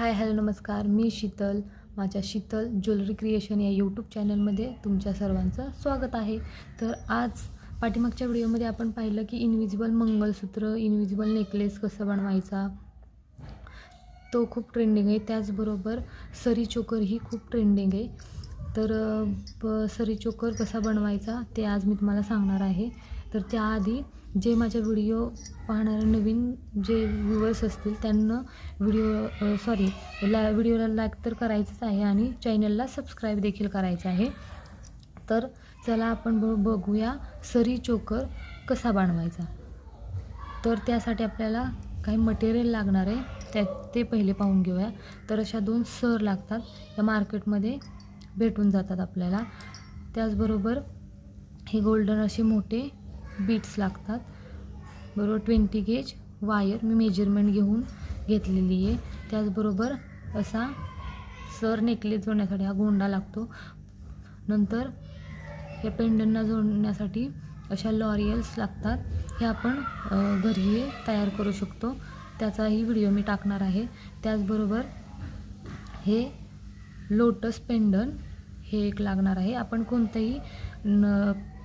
Hi hello नमस्कार, मी शीतल. माझ्या Sheetal jewellery creation या यूट्यूब चॅनलमध्ये तुमच्या सर्वांचं स्वागत आहे. तर आज पाठीमागच्या व्हिडिओमध्ये आपण पाहिलं की इनविजिबल मंगळसूत्र, इनविजिबल नेकलेस कसं बनवायचा, तो खूप ट्रेंडिंग आहे. त्याचबरोबर सरी चोकर ही खूप ट्रेंडिंग आहे. तर सरी चोकर कसा बनवायचा ते आज मी तुम्हाला सांगणार आहे. तर त्याआधी जे माझ्या व्हिडिओ पाहणारे नवीन जे व्ह्यूअर्स असतील त्यांना व्हिडिओला लाईक तर करायचंच आहे आणि चॅनलला सबस्क्राईब देखील करायचं आहे. तर चला आपण बघूया सरी चोकर कसा बनवायचा. तर त्यासाठी आपल्याला काही मटेरियल लागणार आहे, ते पहिले पाहून घेऊया. तर अशा 2 सर लागतात, या मार्केटमध्ये भेटून जातात आपल्याला. त्याचबरोबर हे गोल्डन असे मोठे बीट्स लागतात, बरोबर 20 गेज वायर मी मेजरमेंट घेऊन घेतलेली आहे. त्याचबरोबर असा सर नेकलेस जोडण्यासाठी हा गोंडा लागतो. नंतर या पेंडंटना जोडण्यासाठी अशा लॉरियल्स लागतात. हे आपण घरी तयार करू शकतो, त्याचाही व्हिडिओ मी टाकणार आहे. त्याचबरोबर हे लोटस पेंडंट हे एक लागणार आहे. आपण कोणतंही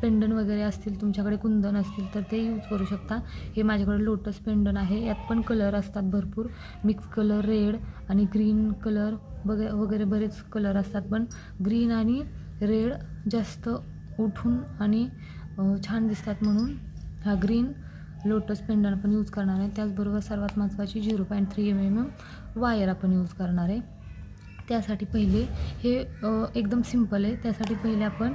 पेंडंट वगैरे असतील, तुमच्याकडे कुंदन असतील तर ते यूज करू शकता. हे माझ्याकडे लोटस पेंडंट आहे. यात पण कलर असतात भरपूर, मिक्स कलर, रेड आणि ग्रीन कलर वगैरे बरेच कलर असतात, पण ग्रीन आणि रेड जास्त उठून आणि छान दिसतात म्हणून हा ग्रीन लोटस पेंडंट आपण यूज करणार आहे. त्याचबरोबर सर्वात महत्त्वाची 0.3 mm वायर आपण यूज करणार आहे. त्यासाठी पहिले हे एकदम सिंपल आहे. त्यासाठी पहिले आपण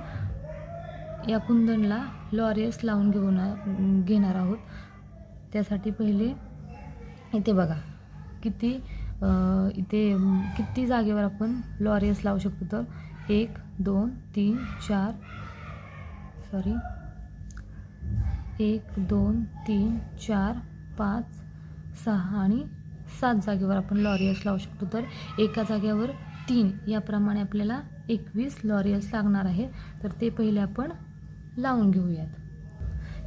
या कुंदनला लॉरियल्स लावून घेणार आहोत. त्यासाठी पहिले इथे बघा किती जागेवर आपण लॉरियल्स लावू शकतो. तर 1 2 3 4 5 6 आणि 7 जागेवर आपण लॉरियल्स लावू शकतो. तर एका जागेवर 3 याप्रमाणे आपल्याला 21 लॉरियल्स लागणार आहे. तर ते पहिले आपण लावून घेऊयात.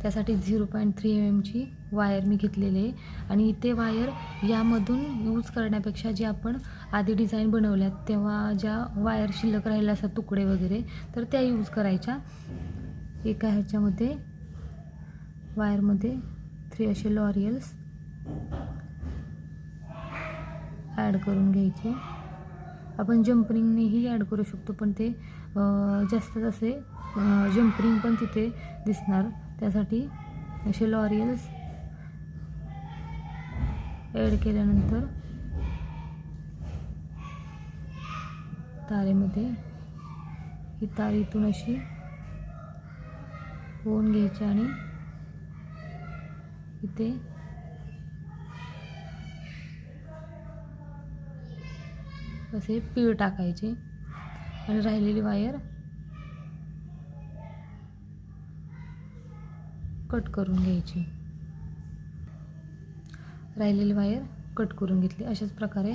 त्यासाठी 0.3 mm वायर मी घेतलेली आहे. आणि इथे वायर यामधून यूज करण्यापेक्षा जे आपण आधी डिझाईन बनवल्यात तेव्हा ज्या वायर शिल्लक राहिल्या असतात तुकडे वगैरे, तर त्या यूज करायच्या. एका ह्याच्यामध्ये वायरमध्ये 3 असे लॉरियल्स ॲड करून घ्यायचे. आपण जंपरिंगनेही ॲड करू शकतो, पण ते जास्त असे जंपरिंग पण तिथे दिसणार. त्यासाठी असे लॉरियल्स ॲड केल्यानंतर तारेमध्ये ही तार इथून अशी ओवून घ्यायची आणि इथे असे पीळ टाकायचे आणि राहिलेली वायर कट करून घ्यायची. राहिलेली वायर कट करून घेतली. अशाच प्रकारे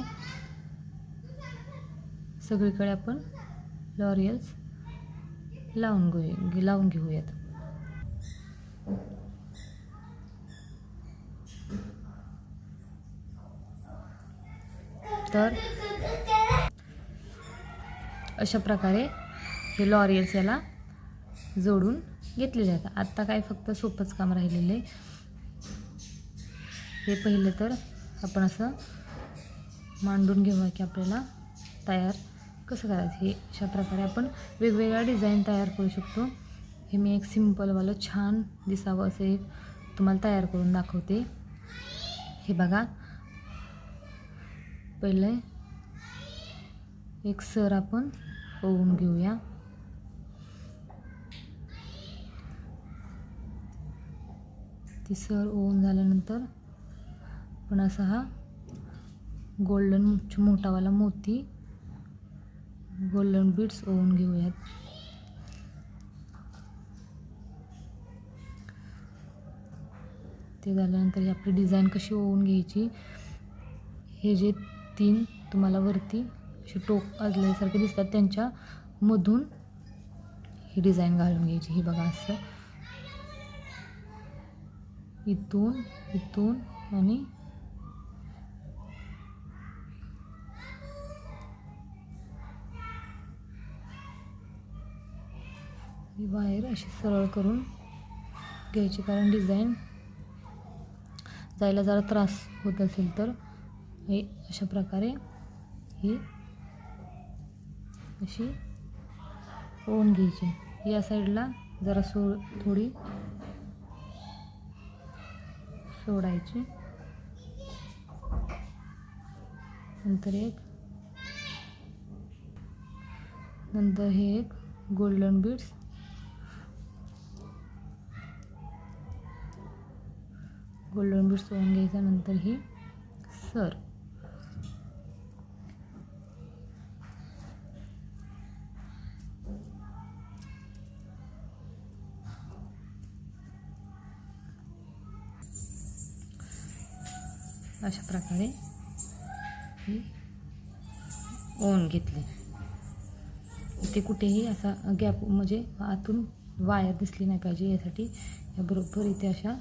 सगळीकडे आपण लॉरियल्स लावून घेऊयात. तर अशा प्रकारे हे लॉरियल्स याला जोडून घेतलेले आहेत. आत्ता काय फक्त सोपंच काम राहिलेलं आहे. हे पहिले तर आपण असं मांडून घेऊया की आपल्याला तयार कसं करायचं. हे अशा प्रकारे आपण वेगवेगळ्या डिझाईन तयार करू शकतो. हे मी एक सिम्पलवालं छान दिसावं असं एक तुम्हाला तयार करून दाखवते. हे बघा, पहिले एक सर आपण ओवून घेऊया. ती सर ओवून झाल्यानंतर पण असा हा गोल्डन मोठावाला मोती गोल्डन बीड्स ओवून घेऊयात. ते झाल्यानंतर ही आपली डिझाईन कशी ओवून घ्यायची. हे जे 3 तुम्हाला वरती असे टोक असल्यासारखे दिसतात त्यांच्या मधून ही डिझाईन घालून घ्यायची. ही बघा असं इथून आणि ही वायर अशी सरळ करून घ्यायची, कारण डिझाईन जायला जरा त्रास होत असेल तर हे अशा प्रकारे ही अशी ओवून घ्यायची. या साईडला जरा थोडी सोडायची. नंतर हे एक गोल्डन बीड्स, ओवून घ्यायचा. नंतर ही सर अशा प्रकारे ही ओवून घेतली. इथे कुठेही असा गॅप म्हणजे आतून वायर दिसली नाही पाहिजे, यासाठी या बरोबर इथे अशा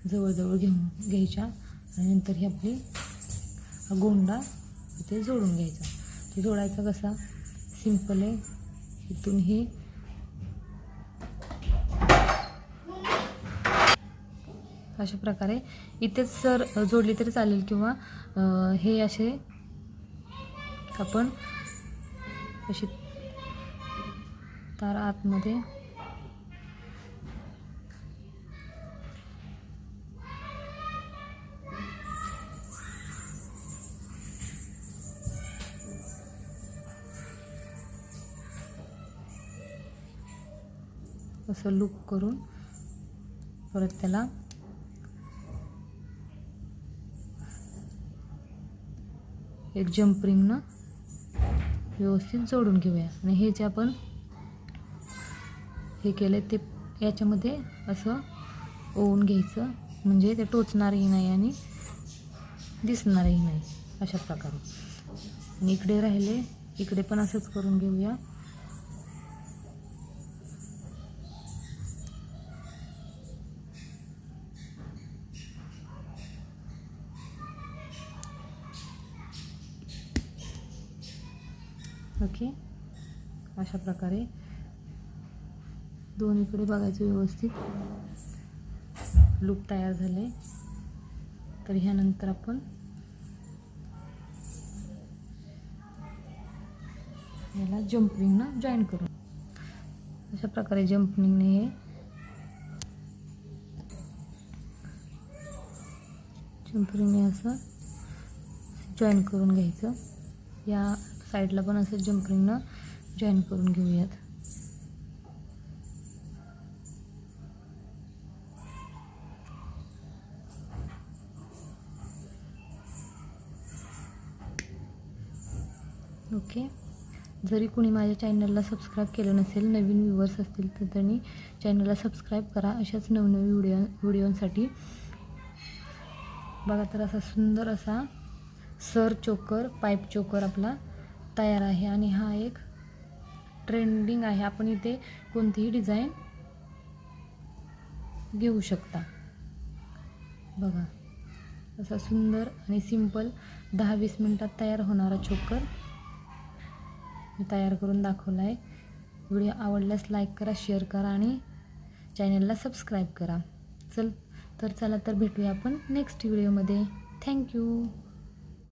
जवळजवळ घ्यायच्या. आणि नंतर ही आपली गोंडा इथे जोडून घ्यायचा. ते जोडायचा कसा सिंपल आहे. इथून ही अशा प्रकारे इथेच सर जोडली तरी चालेल, किंवा हे असे आपण अशी तार आतमध्ये असं लूप करून परत त्याला एक जंप रिंगनं व्यवस्थित जोडून घेऊया. आणि हे जे आपण हे केलं ते याच्यामध्ये असं ओवून घ्यायचं, म्हणजे ते टोचणारही नाही आणि दिसणारही नाही अशा प्रकारे. आणि इकडे राहिले, इकडे पण असंच करून घेऊया. ओके, अशा प्रकारे दोन्हीकडे बघायचं व्यवस्थित लूप तयार झाले. तर ह्यानंतर आपण याला जंपरिंगनं जॉईन करू. अशा प्रकारे जंपरिंगने हे असं जॉईन करून घ्यायचं. या साईडला पण असं जंपरिंगनं जॉईन करून घेऊयात. ओके, जरी कोणी माझ्या चॅनलला सबस्क्राईब केलं नसेल, नवीन व्ह्यूवर्स असतील तर त्यांनी चॅनलला सबस्क्राईब करा अशाच नवनवीन व्हिडिओसाठी. बघा, तर असा सुंदर असा सर चोकर, पाईप चोकर आपला तयार आहे. आणि हा एक ट्रेंडिंग आहे. आपण इथे कोणतीही डिझाईन घेऊ शकता. बघा, असा सुंदर आणि सिंपल 10-20 मिनटात तयार होणारा चोकर मी तयार करून दाखवला आहे. व्हिडिओ आवडल्यास लाईक करा, शेअर करा आणि चॅनलला सबस्क्राईब करा. चला तर भेटूया आपण नेक्स्ट व्हिडिओमध्ये. थँक्यू.